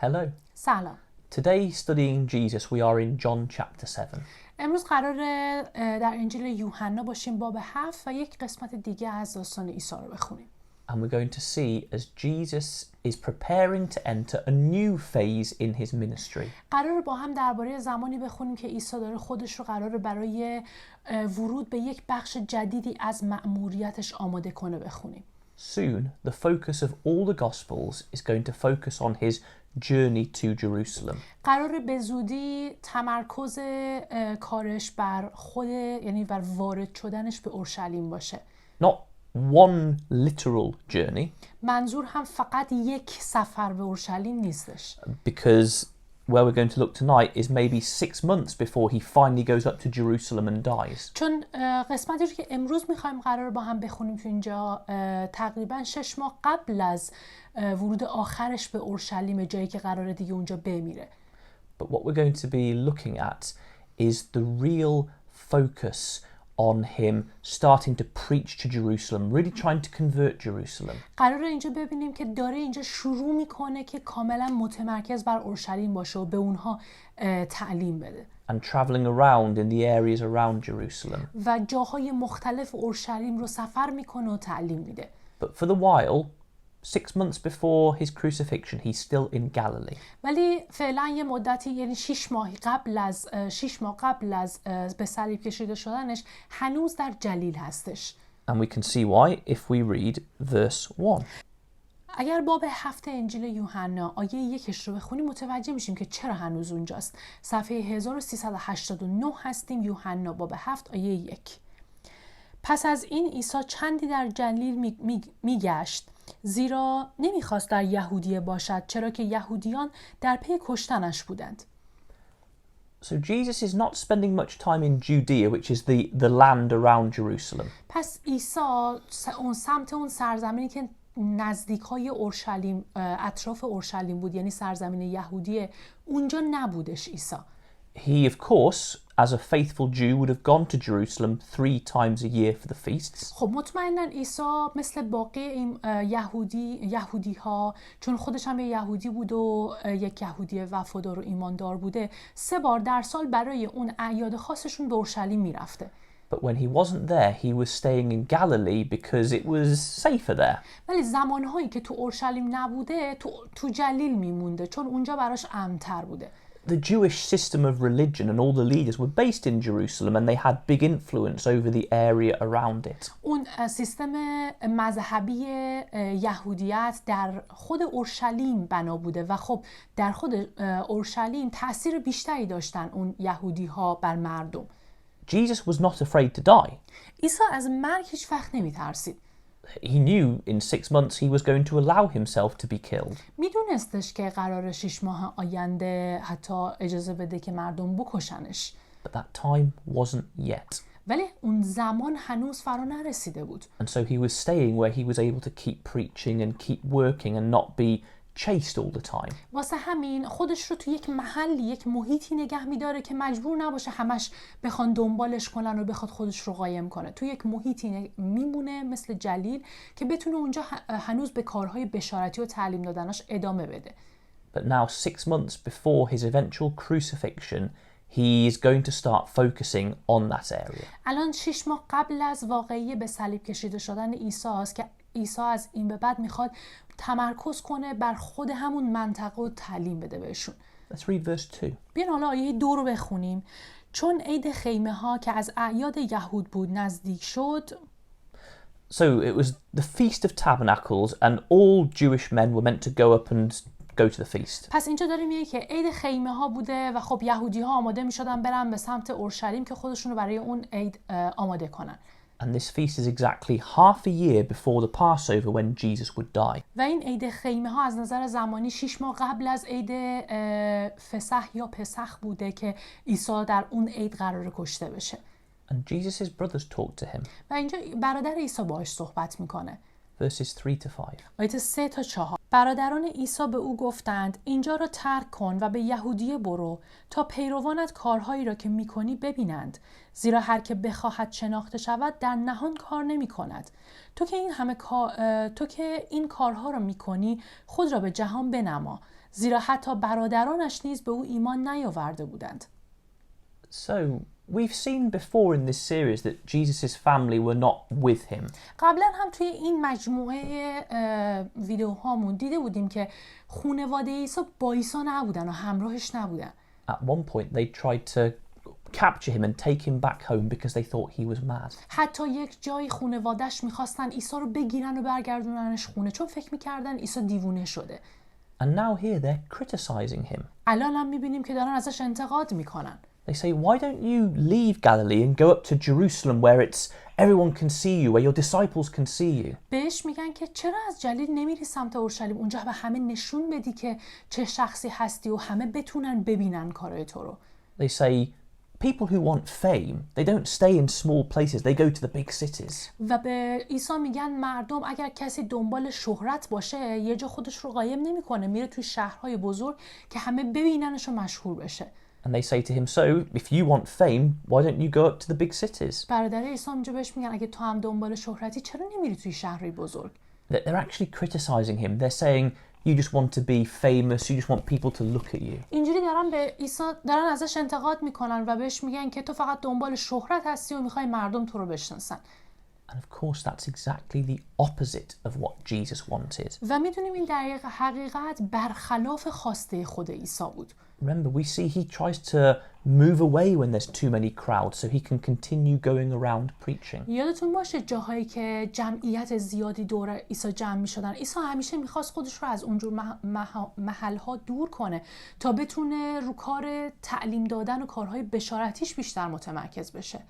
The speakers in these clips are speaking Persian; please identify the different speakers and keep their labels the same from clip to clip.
Speaker 1: Hello.
Speaker 2: سلام.
Speaker 1: Today, studying Jesus, we are in John chapter 7.
Speaker 2: امروز قراره در انجیل یوحنا باشیم باب 7 و یک قسمت دیگه از داستان عیسی رو بخونیم.
Speaker 1: And we're going to see as Jesus is preparing to enter a new phase in his ministry.
Speaker 2: قراره با هم درباره زمانی بخونیم که عیسی داره خودش رو قراره برای ورود به یک بخش جدیدی از ماموریتش آماده کنه بخونیم.
Speaker 1: Soon, the focus of all the Gospels is going to focus on his journey to Jerusalem.
Speaker 2: قراره به زودی تمرکز کارش بر یعنی بر وارد شدنش به اورشلیم باشه.
Speaker 1: Not one literal journey,
Speaker 2: منظور هم فقط یک سفر به اورشلیم نیستش.
Speaker 1: because where we're going to look tonight is maybe 6 months before he finally goes up to Jerusalem and dies.
Speaker 2: چون قسمتی رو که امروز میخوایم قرار با هم بخونیم تو اینجا تقریبا 6 ماه قبل از ورود آخرش به اورشلیم، جایی که قراره دیگه اونجا بمیره.
Speaker 1: But what we're going to be looking at is the real focus on him starting to preach to Jerusalem, really trying to convert Jerusalem.
Speaker 2: قراره اینجا ببینیم که داره اینجا شروع میکنه که کاملا متمرکز بر اورشلیم باشه و به اونها تعلیم بده.
Speaker 1: And traveling around in the areas around Jerusalem.
Speaker 2: و جاهای مختلف اورشلیم رو سفر میکنه و تعلیم میده.
Speaker 1: But for the while, 6 months before his crucifixion, he's still in Galilee.
Speaker 2: ولی فعلا یه مدتی، یعنی 6 ماه قبل از به صلیب کشیده شدنش هنوز در جلیل هستش.
Speaker 1: And we can see why if we read verse 1.
Speaker 2: اگر باب 7 انجیل یوحنا آیه 1 رو بخونیم متوجه میشیم که چرا هنوز اونجاست. صفحه 1389 هستیم، یوحنا باب 7 آیه 1. پس از این عیسی چندی در جلیل میگشت، زیرا نمیخواست در یهودیه باشد، چرا که یهودیان در پی کشتنش بودند.
Speaker 1: So Jesus is not spending much time in Judea, which is the land around Jerusalem.
Speaker 2: پس عیسی اون سمت اون سرزمینی که نزدیکای اورشلیم، اطراف اورشلیم بود، یعنی سرزمین یهودیه، اونجا نبودش عیسی.
Speaker 1: He, of course, as a faithful Jew, would have gone to Jerusalem 3 times a year for the feasts.
Speaker 2: خب مطمئناً عیسی مثل باقی این یهودی ها، چون خودش هم یه یهودی بود و یک یهودی وفادار و ایماندار بوده، 3 بار در سال برای اون اعیاد خاصشون به اورشلیم میرفته.
Speaker 1: But when he wasn't there, he was staying in Galilee because it was safer there.
Speaker 2: ولی زمانهایی که تو اورشلیم نبوده تو جلیل میمونده، چون اونجا براش امن‌تر بوده.
Speaker 1: The Jewish system of religion and all the leaders were based in Jerusalem and they had big influence over the area around it.
Speaker 2: اون سیستم مذهبی یهودیت در خود اورشلیم بنا بوده و خب در خود اورشلیم تأثیر بیشتری داشتن اون یهودی ها بر مردم.
Speaker 1: Jesus was not afraid to die.
Speaker 2: عیسی از مرگ هیچ وقت نمی ترسید.
Speaker 1: He knew in 6 months he was going to allow himself to be killed.
Speaker 2: میدونستش که قرار 6 ماه آینده حتی اجازه بده که مردم بکشنش.
Speaker 1: But that time wasn't yet.
Speaker 2: ولی اون زمان هنوز فرا نرسیده بود.
Speaker 1: And so he was staying where he was able to keep preaching and keep working and not be chased all the time.
Speaker 2: واسه همین خودش رو تو یک محیطی نگه میداره که مجبور نباشه همش بخوان دنبالش کنن و بخواد خودش رو قایم کنه. تو یک محیطی میمونه مثل جلیل که بتونه اونجا هنوز به کارهای بشارتی و تعلیم دادنش ادامه بده.
Speaker 1: But now 6 months before his eventual crucifixion, he is going to start focusing on that area.
Speaker 2: الان 6 ماه قبل از واقعی به صلیب کشیده شدن عیسی است که عیسی از این به بعد میخواد تمرکز کنه بر خود همون منطقه و تعلیم بده بهشون.
Speaker 1: Let's read verse 2.
Speaker 2: بیاین حالا آیه 2 رو بخونیم. چون عید خیمه ها که از اعیاد یهود بود نزدیک شد.
Speaker 1: So it was the Feast of Tabernacles and all Jewish men were meant to go up and go to the feast.
Speaker 2: پس اینجا داریم میگه که عید خیمه ها بوده و خب یهودی ها آماده میشدن برن به سمت اورشلیم که خودشون رو برای اون عید آماده کنن.
Speaker 1: And this feast is exactly half a year before the Passover when Jesus would die.
Speaker 2: و این عید خیمه ها از نظر زمانی 6 ماه قبل از عید فسح یا پسخ بوده که عیسی در اون عید قراره کشته بشه.
Speaker 1: And Jesus' brothers talked to him.
Speaker 2: و اینجا برادر عیسی باهاش صحبت میکنه.
Speaker 1: verses 3 to 5.
Speaker 2: آیات 3 تا 4. برادران عیسی به او گفتند اینجا را ترک کن و به یهودیه برو تا پیروانت کارهایی را که میکنی ببینند، زیرا هر که بخواهد شناخته شود در نهان کار نمی کند. تو که این کارها را میکنی خود را به جهان بنما، زیرا حتی برادرانش نیز به او ایمان نیاورده بودند.
Speaker 1: So we've seen before in this series that Jesus' family were not with him.
Speaker 2: قبلا هم توی این مجموعه ویدیوهامون دیده بودیم که خانواده عیسی با عیسی نبودن و همراهش نبودن.
Speaker 1: At one point they tried to capture him and take him back home because they thought he was mad.
Speaker 2: حتی یک جای خانواده‌اش می‌خواستن عیسی رو بگیرن و برگردوننش خونه چون فکر می‌کردن عیسی دیوونه شده.
Speaker 1: And now here they're criticizing him.
Speaker 2: الان هم می‌بینیم که دارن ازش انتقاد می‌کنن.
Speaker 1: They say, why don't you leave Galilee and go up to Jerusalem where everyone can see you, where your disciples can see you?
Speaker 2: بهش میگن که چرا از جلیل نمیری سمت اورشلیم، اونجا به همه نشون بدی که چه شخصی هستی و همه بتونن ببینن کارهای تو رو.
Speaker 1: They say, people who want fame, they don't stay in small places, they go to the big cities.
Speaker 2: و به عیسی میگن مردم اگر کسی دنبال شهرت باشه یه جا خودش رو قایم نمیکنه، میره توی شهرهای بزرگ که همه ببیننش و مشهور بشه.
Speaker 1: And they say to him, so if you want fame, why don't you go up to the big cities?
Speaker 2: برادر عیسی اونجا بهش میگن اگه تو هم دنبال شهرتی چرا نمیری توی شهرهای بزرگ؟
Speaker 1: They're actually criticizing him. They're saying, you just want to be famous, you just want people to look at you.
Speaker 2: اینجوری دارن به عیسی ازش انتقاد میکنن و بهش میگن که تو فقط دنبال شهرت هستی و میخوای مردم تو رو بشناسن.
Speaker 1: And of course that's exactly the opposite of what Jesus wanted.
Speaker 2: و میدونیم این در حقیقت برخلاف خواسته خود عیسی بود.
Speaker 1: Remember, we see he tries to move away when there's too many crowds so he can continue going around preaching.
Speaker 2: یادتون باشه جاهایی که جمعیت زیادی دور عیسی جمع می‌شدن، عیسی همیشه می‌خواست خودش رو از اونجور محل‌ها دور کنه تا بتونه رو کار تعلیم دادن و کارهای بشارتیش بیشتر متمرکز بشه.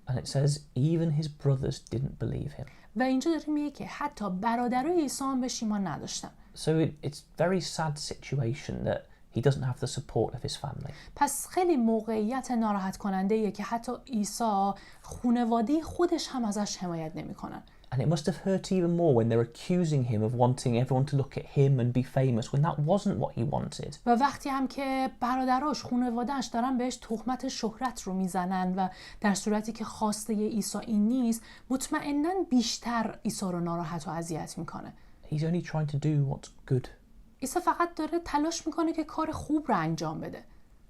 Speaker 1: And it says even his brothers didn't believe him.
Speaker 2: و اینجا داره میگه که حتی برادرای عیسی هم بهش ایمان نداشتن.
Speaker 1: So it's very sad situation that he doesn't have the support of his family.
Speaker 2: پس خیلی موقعیت ناراحت کننده ایه که حتی عیسی خانواده خودش هم ازش حمایت نمیکنن.
Speaker 1: And it must have hurt even more when they're accusing him of wanting everyone to look at him and be famous when that wasn't what he wanted.
Speaker 2: و وقتی هم که برادراش خانواده‌اش دارن بهش تهمت شهرت رو میزنن و در صورتی که خواسته عیسی این نیست، مطمئناً بیشتر عیسی رو ناراحت و اذیت میکنه.
Speaker 1: He's only trying to do what's good.
Speaker 2: عیسی فقط داره تلاش میکنه که کار خوب رو انجام بده.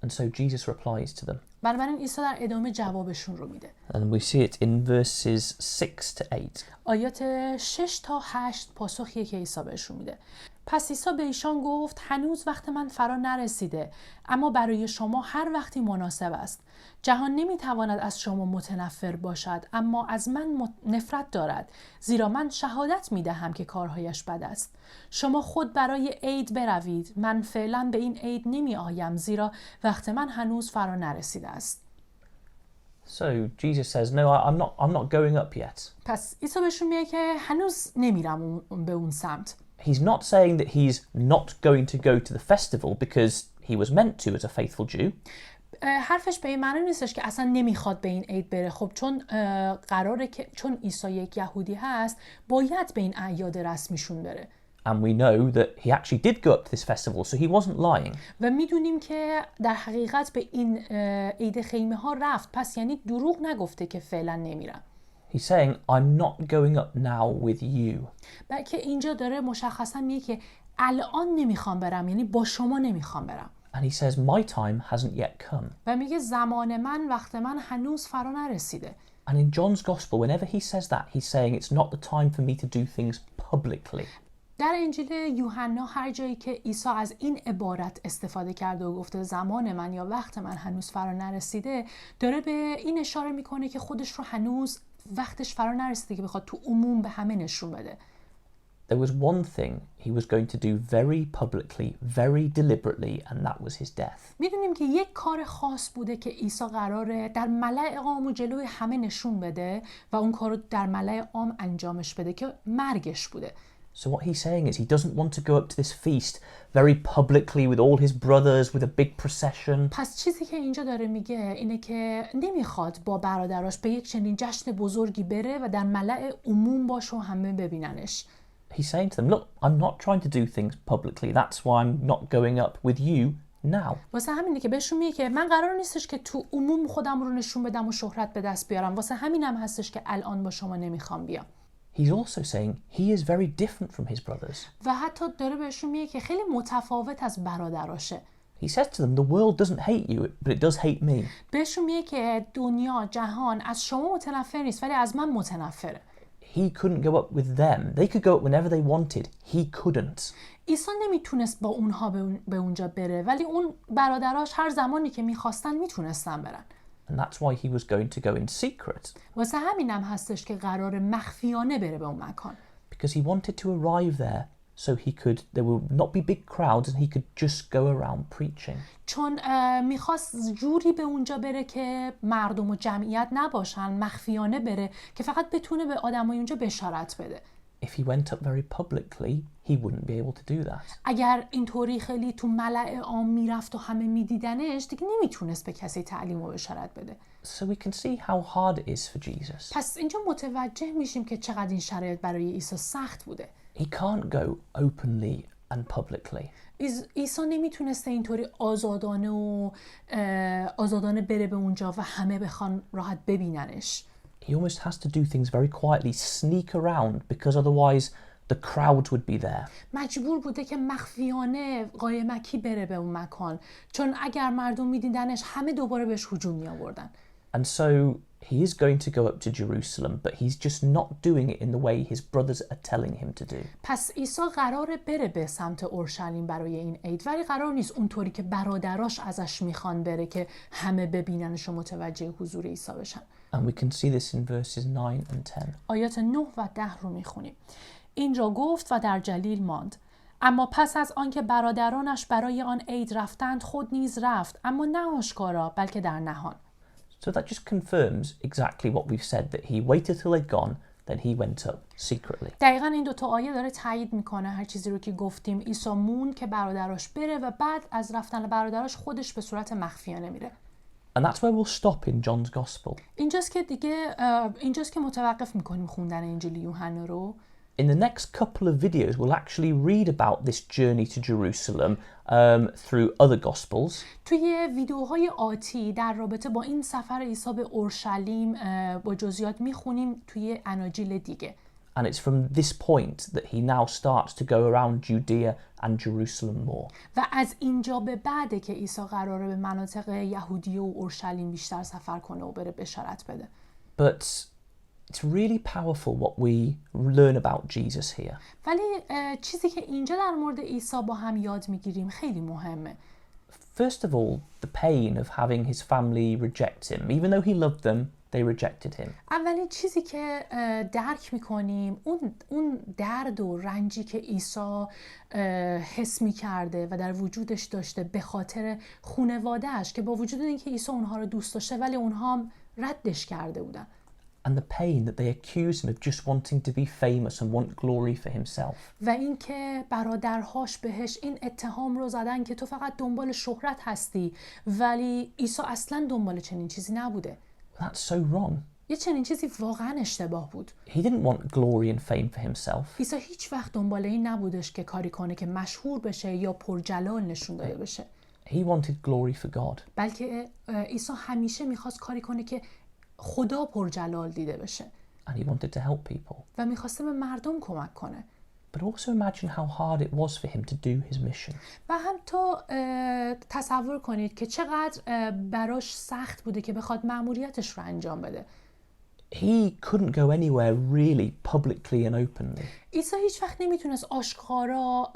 Speaker 1: And so Jesus replies to them.
Speaker 2: بنابراین عیسی در ادامه جوابشون رو میده.
Speaker 1: And we see it in verses 6 to 8.
Speaker 2: آیات 6 تا 8 پاسخیه که عیسی بهشون میده. پس عیسی به ایشان گفت هنوز وقت من فرا نرسیده، اما برای شما هر وقتی مناسب است. جهان نمیتواند از شما متنفر باشد، اما از من نفرت دارد، زیرا من شهادت میدهم که کارهایش بد است. شما خود برای عید بروید، من فعلا به این عید نمی آیم، زیرا وقت من هنوز فرا نرسیده است.
Speaker 1: So Jesus says, no, I'm not going up yet.
Speaker 2: پس عیسی بهشون میگه که هنوز نمیرم به اون سمت.
Speaker 1: He's not saying that he's not going to go to the festival because he was meant to as a faithful Jew.
Speaker 2: حرفش به این معنی نیستش که اصلا نمیخواد به این عید بره. خب چون قراره که چون عیسی یک یهودی هست باید به این اعیاد رسمیشون بره.
Speaker 1: And we know that he actually did go up to this festival, so he wasn't lying.
Speaker 2: و میدونیم که در حقیقت به این عید خیمه ها رفت، پس یعنی دروغ نگفته که فعلا نمیرم.
Speaker 1: He's saying, I'm not going up now with you.
Speaker 2: بلکه اینجا داره مشخصا میگه که الان نمیخوام برم، یعنی با شما نمیخوام برم.
Speaker 1: And he says, my time hasn't yet come.
Speaker 2: و میگه زمان من، وقت من هنوز فرا نرسیده.
Speaker 1: And in John's gospel, whenever he says that, he's saying it's not the time for me to do things publicly.
Speaker 2: در انجیل یوحنا هر جایی که عیسی از این عبارت استفاده کرده و گفته زمان من یا وقت من هنوز فرا نرسیده، داره به این اشاره میکنه که خودش رو هنوز وقتش فرا نرسیده که بخواد تو عموم به همه نشون بده.
Speaker 1: There was one thing he was going to do very publicly, very deliberately, and that was his death.
Speaker 2: میدونیم که یک کار خاص بوده که عیسی قراره در ملأ عام و جلوی همه نشون بده و اون کارو در ملأ عام انجامش بده که مرگش بوده.
Speaker 1: So what he's saying is he doesn't want to go up to this feast very publicly with all his brothers with a big procession.
Speaker 2: پس چیزی که اینجا داره میگه اینه که نمیخواد با برادراش به یک چنین جشن بزرگی بره و در ملأ عموم باشه و همه ببیننش.
Speaker 1: He's saying to them, look, I'm not trying to do things publicly. That's why I'm not going up with you now.
Speaker 2: واسه همینه که بهشون میگه که من قرار نیستش که تو عموم خودم رو نشون بدم و شهرت به دست بیارم. واسه همینم هستش که الان با شما نمیخوام بیام.
Speaker 1: He's also saying he is very different from his brothers.
Speaker 2: و حتی داره بهشون میگه که خیلی متفاوت از برادراشه.
Speaker 1: He says to them, the world doesn't hate you, but it does hate me.
Speaker 2: بهشون میگه که دنیا، جهان از شما متنفر نیست ولی از من متنفره.
Speaker 1: He couldn't go up with them. They could go up whenever they wanted. He couldn't.
Speaker 2: عیسی نمیتونست با اونها به اونجا بره ولی اون برادراش هر زمانی که میخواستن میتونستن برن.
Speaker 1: And that's why he was going to go in secret.
Speaker 2: واسه همینم هستش که قرار مخفیانه بره به اون مکان.
Speaker 1: Because he wanted to arrive there so there will not be big crowds and he could just go around preaching.
Speaker 2: چون میخواست جوری به اونجا بره که مردم و جمعیت نباشن، مخفیانه بره که فقط بتونه به آدمای اونجا بشارت بده.
Speaker 1: If he went up very publicly, he wouldn't be able to do that.
Speaker 2: اگر اینطوری خیلی تو ملأ عام میرفت و همه میدیدنش دیگه نمیتونست به کسی تعلیم و بشارت بده.
Speaker 1: So we can see how hard it is for Jesus.
Speaker 2: پس اینجا متوجه میشیم که چقدر این شرایط برای عیسی سخت بوده.
Speaker 1: He can't go openly and publicly.
Speaker 2: عیسی نمیتونسته اینطوری آزادانه بره به اونجا و همه بخوان راحت ببیننش.
Speaker 1: He almost has to do things very quietly, sneak around, because otherwise the crowds would be there.
Speaker 2: مجبور بوده که مخفیانه قایمکی بره به اون مکان چون اگر مردم میدیدنش همه دوباره بهش هجوم می آوردن.
Speaker 1: And so he is going to go up to Jerusalem, but he's just not doing it in the way his brothers are telling him to do.
Speaker 2: پس عیسی قراره بره به سمت اورشلیم برای این عید ولی قرار نیست اونطوری که برادراش ازش میخوان بره که همه ببیننش و متوجه حضور عیسی بشن.
Speaker 1: And we can see this in verses 9 and 10.
Speaker 2: آیات 9 و 10 رو میخونیم. این را گفت و در جلیل ماند. اما پس از آنکه برادرانش برای آن عید رفتند خود نیز رفت، اما نه آشکارا بلکه در نهان.
Speaker 1: So that just confirms exactly what we've said, that he waited till they'd gone, then he went up secretly.
Speaker 2: دقیقاً این دو تا آیه داره تایید میکنه هر چیزی رو که گفتیم. عیسی مون که برادراش بره و بعد از رفتن برادراش خودش به صورت مخفیانه میره.
Speaker 1: And that's where we'll stop in John's Gospel.
Speaker 2: اینجاست که متوقف میکنیم خوندن انجیل یوحنا رو.
Speaker 1: In the next couple of videos, we'll actually read about this journey to Jerusalem through other Gospels.
Speaker 2: توی ویدیوهای آتی در رابطه با این سفر عیسی به اورشلیم با جزئیات میخونیم توی اناجیل دیگه.
Speaker 1: And it's from this point that he now starts to go around Judea and Jerusalem more.
Speaker 2: و از اینجا به بعده که عیسی قراره به مناطق یهودیه و اورشلیم بیشتر سفر کنه و بره بشارت بده.
Speaker 1: But it's really powerful what we learn about Jesus here.
Speaker 2: ولی چیزی که اینجا در مورد عیسی با هم یاد میگیریم خیلی مهمه.
Speaker 1: First of all, the pain of having his family reject him. Even though he loved them, they rejected him.
Speaker 2: اولین چیزی که درک میکنیم اون درد و رنجی که عیسی حس میکرده و در وجودش داشته به خاطر خانواده‌اش که با وجود اینکه عیسی اونها رو دوست داشته ولی اونها هم ردش کرده بودن.
Speaker 1: And the pain that they accuse him of just wanting to be famous and want glory for himself.
Speaker 2: و اینکه برادرهاش بهش این اتهام رو زدن که تو فقط دنبال شهرت هستی ولی عیسی اصلاً دنبال چنین چیزی نبوده.
Speaker 1: That's so wrong.
Speaker 2: یه چنین چیزی واقعاً اشتباه بود.
Speaker 1: He didn't want glory and fame for himself.
Speaker 2: عیسی هیچ وقت دنبال این نبودش که کاری کنه که مشهور بشه یا پرجلال نشون داده بشه.
Speaker 1: He wanted glory for God.
Speaker 2: بلکه عیسی همیشه میخواست کاری کنه که خدا پرجلال دیده بشه.
Speaker 1: And he wanted to help people.
Speaker 2: و میخواسته به مردم کمک کنه.
Speaker 1: But also imagine how hard it was for him to do his mission.
Speaker 2: و هم تو تصور کنید که چقدر براش سخت بوده که بخواد ماموریتش رو انجام بده.
Speaker 1: He couldn't go anywhere really publicly and openly.
Speaker 2: عیسی هیچ وقت نمیتونست آشکارا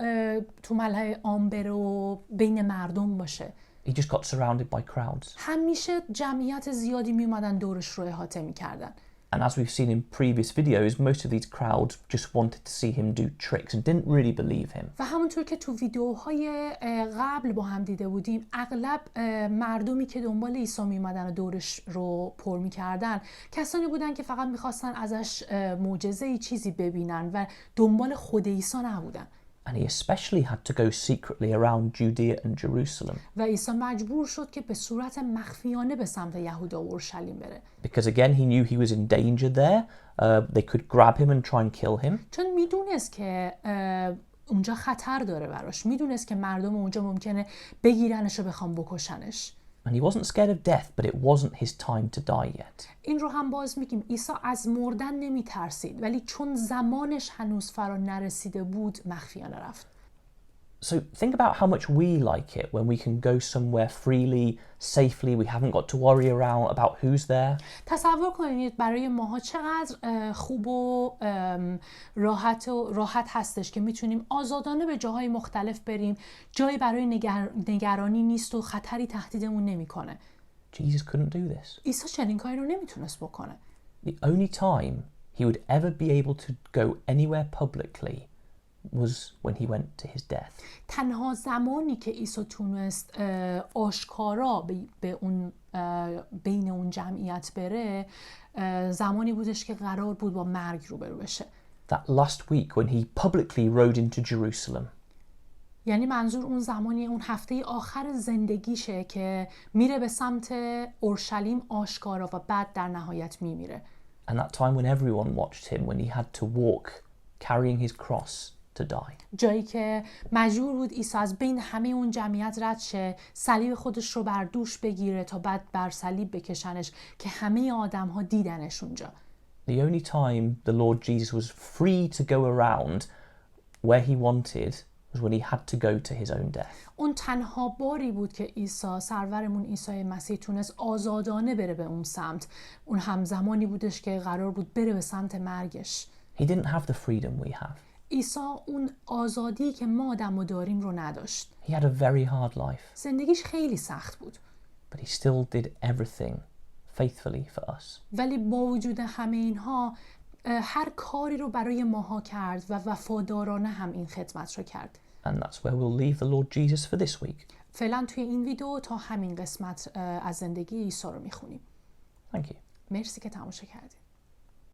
Speaker 2: تو ملأ عام بره و بین مردم باشه.
Speaker 1: He just got surrounded by crowds.
Speaker 2: همیشه جمعیت زیادی میومدن دورش رو احاطه میکردن.
Speaker 1: And as we've seen in previous videos, most of these crowds just wanted to see him do tricks and didn't really believe him.
Speaker 2: و همونطور که تو ویدیوهای قبل با هم دیده بودیم اغلب مردمی که دنبال عیسی میومدن و دورش رو پر میکردن کسانی بودن که فقط میخواستن ازش معجزه‌ای چیزی ببینن و دنبال خود عیسی نبودن.
Speaker 1: And he especially had to go secretly around Judea and Jerusalem.
Speaker 2: و عیسی مجبور شد که به صورت مخفیانه به سمت یهودا و اورشلیم بره.
Speaker 1: Because again, he knew he was in danger there. They could grab him and try and kill him.
Speaker 2: چون میدونست که اونجا خطر داره براش. میدونست که مردم اونجا ممکنه بگیرنش و بخوام بکشنش.
Speaker 1: And he wasn't scared of death, but it wasn't his time to die yet.
Speaker 2: این رو هم باز میگیم عیسی از مردن نمی ترسید ولی چون زمانش هنوز فرا نرسیده بود مخفیانه رفت.
Speaker 1: So think about how much we like it when we can go somewhere freely, safely, we haven't got to worry around about who's there.
Speaker 2: تصور کنید برای ماها چقدر خوب و راحت هستش که میتونیم آزادانه به جاهای مختلف بریم، جایی برای نگرانی نیست و خطری تهدیدمون نمیکنه.
Speaker 1: Jesus couldn't do this.
Speaker 2: عیسی چنین کاری رو نمیتونست بکنه.
Speaker 1: The only time he would ever be able to go anywhere publicly was when he went to his death.
Speaker 2: تنها زمانی که عیسی تونست آشکارا به اون بین اون جمعیت بره زمانی بودش که قرار بود با مرگ روبرو بشه.
Speaker 1: That last week when he publicly rode into Jerusalem.
Speaker 2: یعنی منظور اون زمانی اون هفته آخر زندگیشه که میره به سمت اورشلیم آشکارا و بعد در نهایت میمیره.
Speaker 1: And that time when everyone watched him, when he had to walk carrying his cross to die.
Speaker 2: جایی که مجبور بود عیسی از بین همه اون جمعیت رد شه، صلیب خودش رو بر دوش بگیره تا بعد بر صلیب بکشنش که همه آدم ها دیدنش اونجا.
Speaker 1: The only time the Lord Jesus was free to go around where he wanted was when he had to go to his own death.
Speaker 2: اون تنها باری بود که عیسی سرورمون عیسی مسیح تونست آزادانه بره به اون سمت. اون همزمانی بودش که قرار بود بره به سمت مرگش.
Speaker 1: He didn't have the freedom we have.
Speaker 2: عیسی اون آزادی که ما آدم‌ها داریم رو نداشت.
Speaker 1: He had a very hard life.
Speaker 2: زندگیش خیلی سخت بود.
Speaker 1: But he still did everything faithfully for us.
Speaker 2: ولی با وجود همه اینها هر کاری رو برای ماها کرد و وفادارانه هم این خدمت رو کرد.
Speaker 1: And that's where we'll leave the Lord Jesus for this week.
Speaker 2: فعلا توی این ویدیو تا همین قسمت از زندگی عیسی رو میخونیم.
Speaker 1: Thank you.
Speaker 2: مرسی که تماشا کردید.